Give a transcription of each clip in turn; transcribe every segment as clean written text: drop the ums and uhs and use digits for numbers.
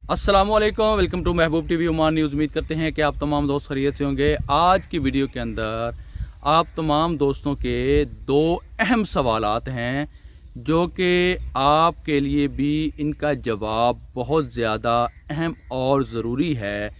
अस्सलामुअलैकुम, welcome to Mehboob TV Oman news. उम्मीद करते हैं कि आप तमाम दोस्त खैरियत से होंगे। आज की वीडियो के अंदर आप तमाम दोस्तों के दो अहम सवालात हैं जो कि आपके लिए भी इनका जवाब बहुत ज़्यादा अहम और ज़रूरी है।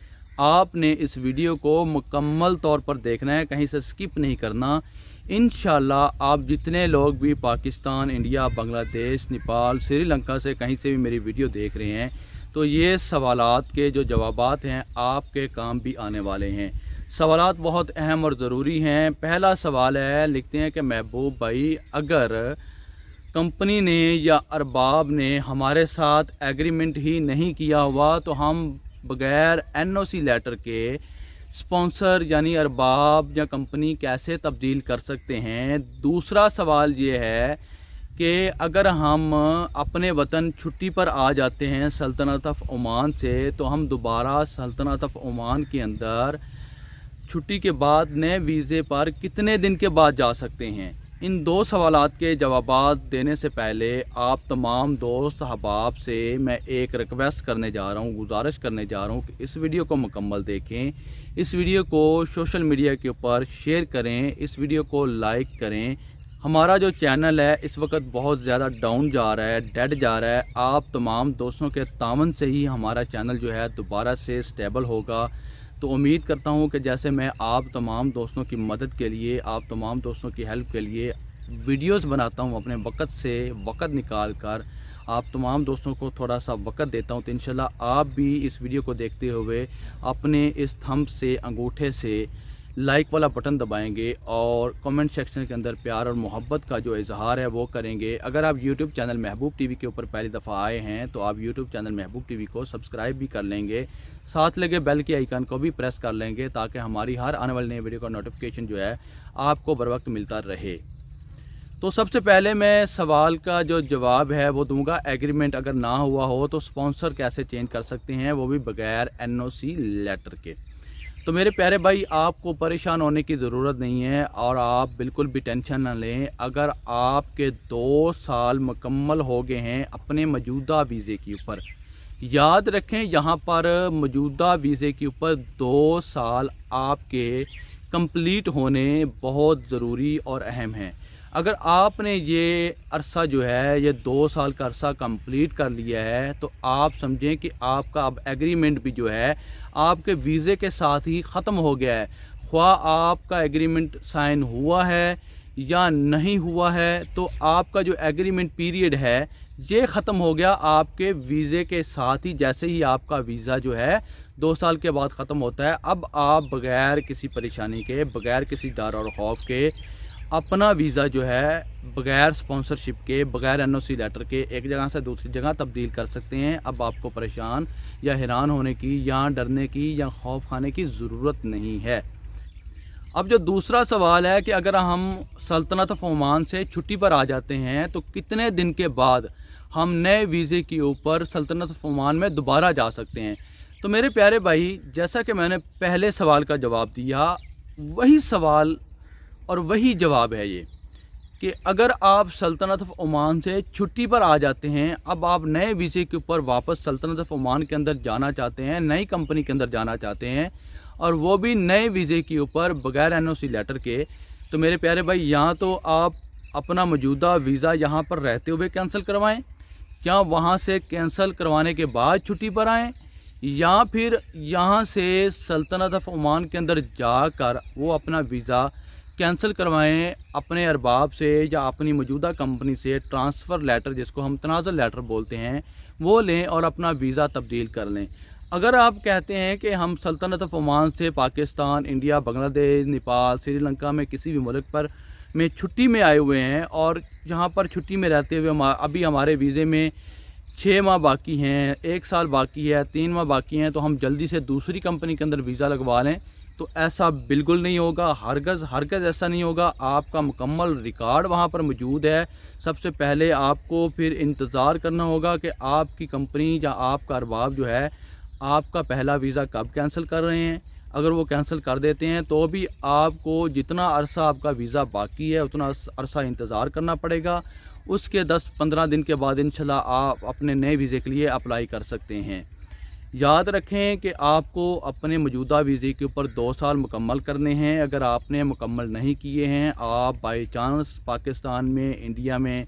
आपने इस वीडियो को मुकम्मल तौर पर देखना है, कहीं से स्किप नहीं करना। इंशाल्लाह आप जितने लोग भी पाकिस्तान, इंडिया, बांग्लादेश, नेपाल, श्रीलंका से कहीं से भी मेरी वीडियो देख रहे हैं तो ये सवालात के जो जवाबात हैं आपके काम भी आने वाले हैं। सवालात बहुत अहम और ज़रूरी हैं। पहला सवाल है, लिखते हैं कि महबूब भाई, अगर कंपनी ने या अरबाब ने हमारे साथ एग्रीमेंट ही नहीं किया हुआ तो हम बग़ैर एनओसी लेटर के स्पॉन्सर यानी अरबाब या कंपनी कैसे तब्दील कर सकते हैं। दूसरा सवाल ये है कि अगर हम अपने वतन छुट्टी पर आ जाते हैं सल्तनत ऑफ ओमान से तो हम दोबारा सल्तनत ऑफ ओमान के अंदर छुट्टी के बाद नए वीज़े पर कितने दिन के बाद जा सकते हैं। इन दो सवालात के जवाबात देने से पहले आप तमाम दोस्त अहबाब से मैं एक रिक्वेस्ट करने जा रहा हूँ, गुजारिश करने जा रहा हूँ कि इस वीडियो को मुकम्मल देखें, इस वीडियो को सोशल मीडिया के ऊपर शेयर करें, इस वीडियो को लाइक करें। हमारा जो चैनल है इस वक्त बहुत ज़्यादा डाउन जा रहा है, डेड जा रहा है। आप तमाम दोस्तों के तामन से ही हमारा चैनल जो है दोबारा से स्टेबल होगा। तो उम्मीद करता हूं कि जैसे मैं आप तमाम दोस्तों की मदद के लिए, आप तमाम दोस्तों की हेल्प के लिए वीडियोस बनाता हूं, अपने वक्त से वक्त निकाल कर आप तमाम दोस्तों को थोड़ा सा वक्त देता हूं, तो इंशाल्लाह आप भी इस वीडियो को देखते हुए अपने इस थंब से, अंगूठे से लाइक वाला बटन दबाएंगे और कमेंट सेक्शन के अंदर प्यार और मोहब्बत का जो इजहार है वो करेंगे। अगर आप यूट्यूब चैनल महबूब टीवी के ऊपर पहली दफ़ा आए हैं तो आप यूट्यूब चैनल महबूब टीवी को सब्सक्राइब भी कर लेंगे, साथ लगे बेल के आइकन को भी प्रेस कर लेंगे ताकि हमारी हर आने वाली नई वीडियो का नोटिफिकेशन जो है आपको बर वक्त मिलता रहे। तो सबसे पहले मैं सवाल का जो जवाब है वो दूंगा, एग्रीमेंट अगर ना हुआ हो तो स्पॉन्सर कैसे चेंज कर सकते हैं, वो भी बगैर एनओसी लेटर के। तो मेरे प्यारे भाई, आपको परेशान होने की ज़रूरत नहीं है और आप बिल्कुल भी टेंशन ना लें। अगर आपके 2 साल मुकम्मल हो गए हैं अपने मौजूदा वीज़े के ऊपर, याद रखें यहाँ पर मौजूदा वीज़े के ऊपर 2 साल आपके कंप्लीट होने बहुत ज़रूरी और अहम हैं। अगर आपने ये अरसा जो है, ये 2 साल का अरसा कंप्लीट कर लिया है तो आप समझें कि आपका अब एग्रीमेंट भी जो है आपके वीज़े के साथ ही ख़त्म हो गया है। ख्वाह आपका एग्रीमेंट साइन हुआ है या नहीं हुआ है, तो आपका जो एग्रीमेंट पीरियड है ये ख़त्म हो गया आपके वीज़े के साथ ही। जैसे ही आपका वीज़ा जो है 2 साल के बाद ख़त्म होता है, अब आप बग़ैर किसी परेशानी के, बग़ैर किसी डर और खौफ के अपना वीज़ा जो है बग़ैर स्पॉन्सरशिप के, बग़ैर एनओसी लेटर के एक जगह से दूसरी जगह तब्दील कर सकते हैं। अब आपको परेशान या हैरान होने की या डरने की या खौफ खाने की ज़रूरत नहीं है। अब जो दूसरा सवाल है कि अगर हम सल्तनत ऑफ ओमान से छुट्टी पर आ जाते हैं तो कितने दिन के बाद हम नए वीज़े के ऊपर सल्तनत ऑफ ओमान में दोबारा जा सकते हैं। तो मेरे प्यारे भाई, जैसा कि मैंने पहले सवाल का जवाब दिया, वही सवाल और वही जवाब है ये कि अगर आप सल्तनत ऑफ ओमान से छुट्टी पर आ जाते हैं, अब आप नए वीज़े के ऊपर वापस सल्तनत ऑफ ओमान के अंदर जाना चाहते हैं, नई कंपनी के अंदर जाना चाहते हैं और वो भी नए वीज़े के ऊपर बग़ैर एनओसी लेटर के, तो मेरे प्यारे भाई, यहाँ तो आप अपना मौजूदा वीज़ा यहाँ पर रहते हुए कैंसिल करवाएं, क्या वहाँ से कैंसिल करवाने के बाद छुट्टी पर आएँ, या फिर यहाँ से सल्तनत ऑफ ओमान के अंदर जाकर वो अपना वीज़ा कैंसिल करवाएं अपने अरबाब से या अपनी मौजूदा कंपनी से ट्रांसफ़र लेटर, जिसको हम तनाज़ुल लेटर बोलते हैं, वो लें और अपना वीज़ा तब्दील कर लें। अगर आप कहते हैं कि हम सल्तनत ऑफ ओमान से पाकिस्तान, इंडिया, बांग्लादेश, नेपाल, श्रीलंका में किसी भी मुल्क पर में छुट्टी में आए हुए हैं और यहाँ पर छुट्टी में रहते हुए अभी हमारे वीज़े में 6 माह बाकी हैं, 1 साल बाकी है, 3 माह बाकी हैं, तो हम जल्दी से दूसरी कंपनी के अंदर वीज़ा लगवा लें, तो ऐसा बिल्कुल नहीं होगा। हरगज़ ऐसा नहीं होगा। आपका मुकम्मल रिकॉर्ड वहाँ पर मौजूद है। सबसे पहले आपको फिर इंतज़ार करना होगा कि आपकी कंपनी या आपका अरबाब जो है आपका पहला वीज़ा कब कैंसिल कर रहे हैं। अगर वो कैंसिल कर देते हैं तो भी आपको जितना अरसा आपका वीज़ा बाकी है उतना अरसा इंतज़ार करना पड़ेगा। उसके 10-15 दिन के बाद इंशाल्लाह आप अपने नए वीज़े के लिए अप्लाई कर सकते हैं। یاد رکھیں کہ آپ کو اپنے موجودہ ویزے کے اوپر 2 سال مکمل کرنے ہیں۔ اگر آپ نے مکمل نہیں کیے ہیں، آپ بائی چانس پاکستان میں، انڈیا میں،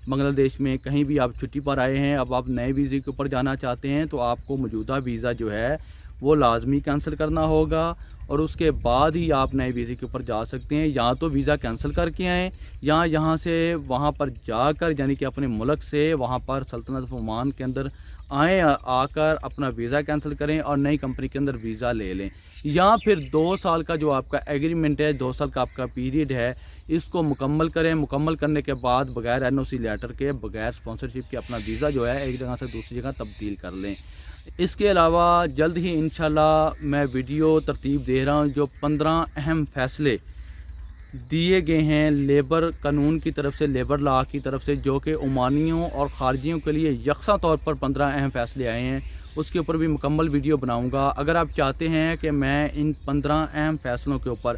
بنگلہ دیش میں کہیں بھی آپ چھٹی پر آئے ہیں، اب آپ نئے ویزے کے اوپر جانا چاہتے ہیں، تو آپ کو موجودہ ویزا جو ہے وہ لازمی کینسل کرنا ہوگا، اور اس کے بعد ہی آپ نئے ویزے کے اوپر جا سکتے ہیں۔ یا تو ویزا کینسل کر کے آئیں، یا یہاں سے وہاں پر جا کر، یعنی کہ اپنے ملک سے وہاں پر سلطنت آف عمان کے اندر آئیں، آ کر اپنا ویزا کینسل کریں اور نئی کمپنی کے اندر ویزا لے لیں۔ یا پھر 2 سال کا جو آپ کا ایگریمنٹ ہے، 2 سال کا آپ کا پیریڈ ہے، اس کو مکمل کریں۔ مکمل کرنے کے بعد بغیر NOC لیٹر کے، بغیر اسپانسرشپ کے اپنا ویزا جو ہے ایک جگہ سے دوسری جگہ تبدیل کر لیں۔ اس کے علاوہ جلد ہی انشاءاللہ میں ویڈیو ترتیب دے رہا ہوں، جو 15 اہم فیصلے دیے گئے ہیں لیبر قانون کی طرف سے، لیبر لا کی طرف سے، جو کہ عمانیوں اور خارجیوں کے لیے یکساں طور پر 15 اہم فیصلے آئے ہیں۔ اس کے اوپر بھی مکمل ویڈیو بناؤں گا۔ اگر آپ چاہتے ہیں کہ میں ان 15 اہم فیصلوں کے اوپر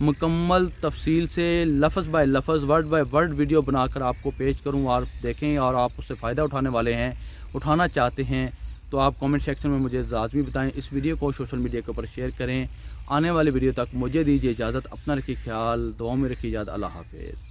مکمل تفصیل سے لفظ بائی لفظ، ورڈ بائی ورڈ ویڈیو بنا کر آپ کو پیش کروں اور دیکھیں، اور آپ اس سے فائدہ اٹھانے والے ہیں، اٹھانا چاہتے ہیں، تو آپ کامنٹ سیکشن میں مجھے لازمی بتائیں۔ اس ویڈیو کو سوشل میڈیا کے اوپر شیئر کریں۔ آنے والے ویڈیو تک مجھے دیجیے اجازت، اپنا رکھیے خیال، دعاؤں میں رکھیے یاد۔ اللہ حافظ۔